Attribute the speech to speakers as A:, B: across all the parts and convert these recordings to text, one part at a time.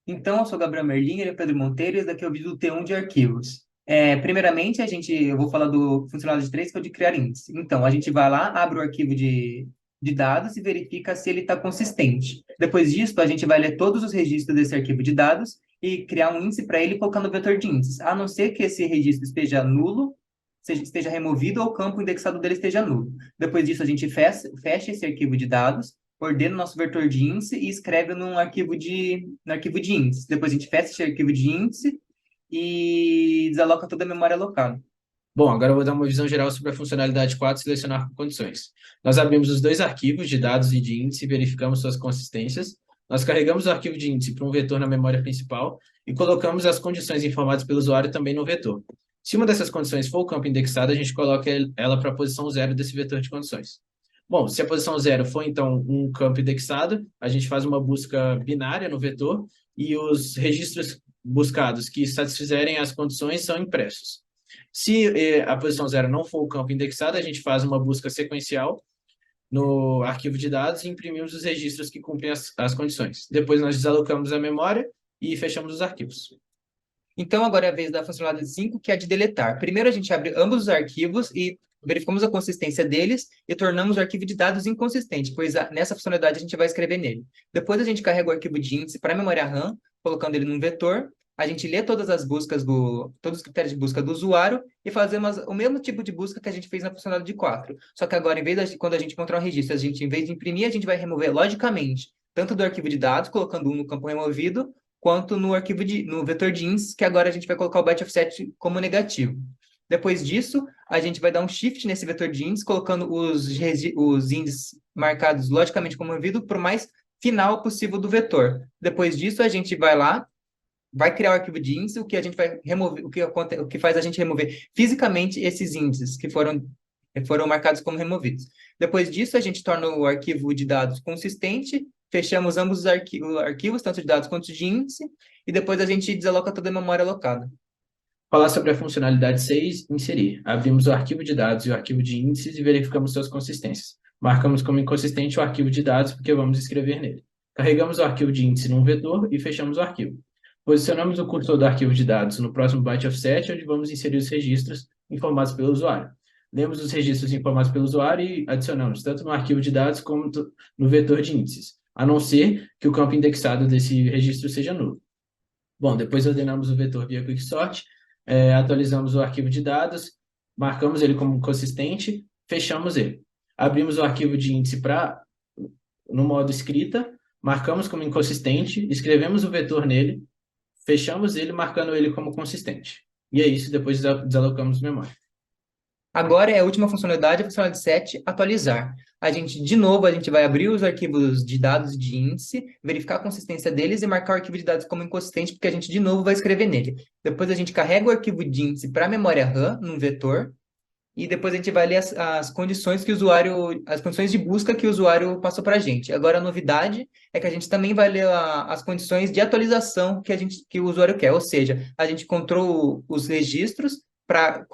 A: Então, eu sou Gabriel Merlin, ele é Pedro Monteiro, e esse daqui é o vídeo do T1 de arquivos. Primeiramente, eu vou falar do funcionário de três, que é o de criar índice. Então, a gente vai lá, abre o arquivo de dados e verifica se ele está consistente. Depois disso, a gente vai ler todos os registros desse arquivo de dados e criar um índice para ele colocando o vetor de índices, a não ser que esse registro esteja nulo, esteja removido ou o campo indexado dele esteja nulo. Depois disso, a gente fecha esse arquivo de dados, ordena o nosso vetor de índice e escreve no arquivo de índice. Depois a gente fecha esse arquivo de índice e desaloca toda a memória local.
B: Bom, agora eu vou dar uma visão geral sobre a funcionalidade 4, selecionar por condições. Nós abrimos os dois arquivos de dados e de índice e verificamos suas consistências. Nós carregamos o arquivo de índice para um vetor na memória principal e colocamos as condições informadas pelo usuário também no vetor. Se uma dessas condições for o campo indexado, a gente coloca ela para a posição zero desse vetor de condições. Bom, se a posição zero for, então, um campo indexado, a gente faz uma busca binária no vetor e os registros buscados que satisfizerem as condições são impressos. Se a posição zero não for o campo indexado, a gente faz uma busca sequencial no arquivo de dados e imprimimos os registros que cumprem as condições. Depois nós desalocamos a memória e fechamos os arquivos.
A: Então, agora é a vez da funcionalidade 5, que é a de deletar. Primeiro, a gente abre ambos os arquivos e verificamos a consistência deles e tornamos o arquivo de dados inconsistente, pois nessa funcionalidade a gente vai escrever nele. Depois, a gente carrega o arquivo de índice para a memória RAM, colocando ele num vetor. A gente lê todas as buscas todos os critérios de busca do usuário e fazemos o mesmo tipo de busca que a gente fez na funcionalidade 4. Só que agora, quando a gente encontrar um registro, em vez de imprimir, a gente vai remover logicamente, tanto do arquivo de dados, colocando um no campo removido, quanto no vetor de índices, que agora a gente vai colocar o byte offset como negativo. Depois disso, a gente vai dar um shift nesse vetor de índices, colocando os índices marcados logicamente como removido para o mais final possível do vetor. Depois disso, a gente vai lá, vai criar o arquivo de índice, o que a gente vai remover, o que faz a gente remover fisicamente esses índices que foram marcados como removidos. Depois disso, a gente torna o arquivo de dados consistente, fechamos ambos os arquivos, tanto de dados quanto de índice, e depois a gente desaloca toda a memória alocada.
B: Falar sobre a funcionalidade 6, inserir. Abrimos o arquivo de dados e o arquivo de índices e verificamos suas consistências. Marcamos como inconsistente o arquivo de dados porque vamos escrever nele. Carregamos o arquivo de índice num vetor e fechamos o arquivo. Posicionamos o cursor do arquivo de dados no próximo byte offset, onde vamos inserir os registros informados pelo usuário. Lemos os registros informados pelo usuário e adicionamos tanto no arquivo de dados como no vetor de índices, a não ser que o campo indexado desse registro seja nulo. Bom, depois ordenamos o vetor via quicksort, atualizamos o arquivo de dados, marcamos ele como consistente, fechamos ele. Abrimos o arquivo de índice no modo escrita, marcamos como inconsistente, escrevemos o vetor nele, fechamos ele, marcando ele como consistente. E é isso, depois desalocamos memória.
A: Agora é a última funcionalidade, a funcionalidade 7, atualizar. De novo, a gente vai abrir os arquivos de dados de índice, verificar a consistência deles e marcar o arquivo de dados como inconsistente, porque a gente, de novo, vai escrever nele. Depois a gente carrega o arquivo de índice para a memória RAM, num vetor, e depois a gente vai ler as condições as condições de busca que o usuário passou para a gente. Agora, a novidade é que a gente também vai ler as condições de atualização que o usuário quer, ou seja, a gente encontrou os registros para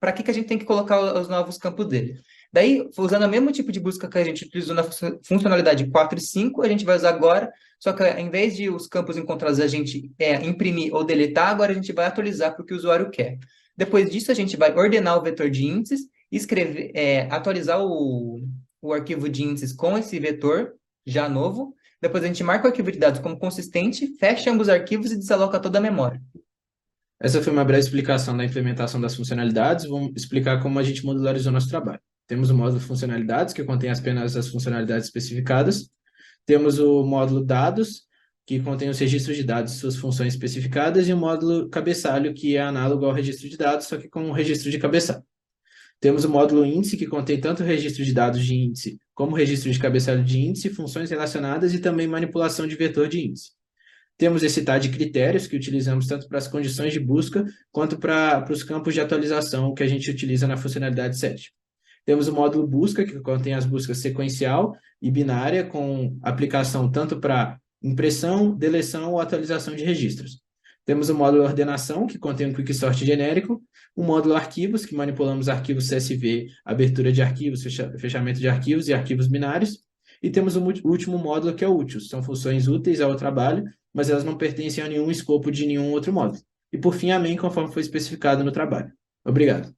A: para que a gente tem que colocar os novos campos dele. Daí, usando o mesmo tipo de busca que a gente utilizou na funcionalidade 4 e 5, a gente vai usar agora, só que ao invés de os campos encontrados a gente imprimir ou deletar, agora a gente vai atualizar para o que o usuário quer. Depois disso, a gente vai ordenar o vetor de índices, atualizar o arquivo de índices com esse vetor já novo. Depois a gente marca o arquivo de dados como consistente, fecha ambos os arquivos e desaloca toda a memória.
B: Essa foi uma breve explicação da implementação das funcionalidades. Vamos explicar como a gente modularizou nosso trabalho. Temos o módulo funcionalidades, que contém apenas as funcionalidades especificadas. Temos o módulo dados, que contém os registros de dados e suas funções especificadas, e o módulo cabeçalho, que é análogo ao registro de dados, só que com um registro de cabeçalho. Temos o módulo índice, que contém tanto o registro de dados de índice, como o registro de cabeçalho de índice, funções relacionadas e também manipulação de vetor de índice. Temos esse TAD de critérios, que utilizamos tanto para as condições de busca, quanto para os campos de atualização que a gente utiliza na funcionalidade 7. Temos o módulo busca, que contém as buscas sequencial e binária, com aplicação tanto para impressão, deleção ou atualização de registros. Temos o módulo ordenação, que contém um quicksort genérico, o módulo arquivos, que manipulamos arquivos CSV, abertura de arquivos, fechamento de arquivos e arquivos binários, E temos o último módulo, que é o útil. São funções úteis ao trabalho, mas elas não pertencem a nenhum escopo de nenhum outro módulo. E por fim, a main, conforme foi especificado no trabalho. Obrigado.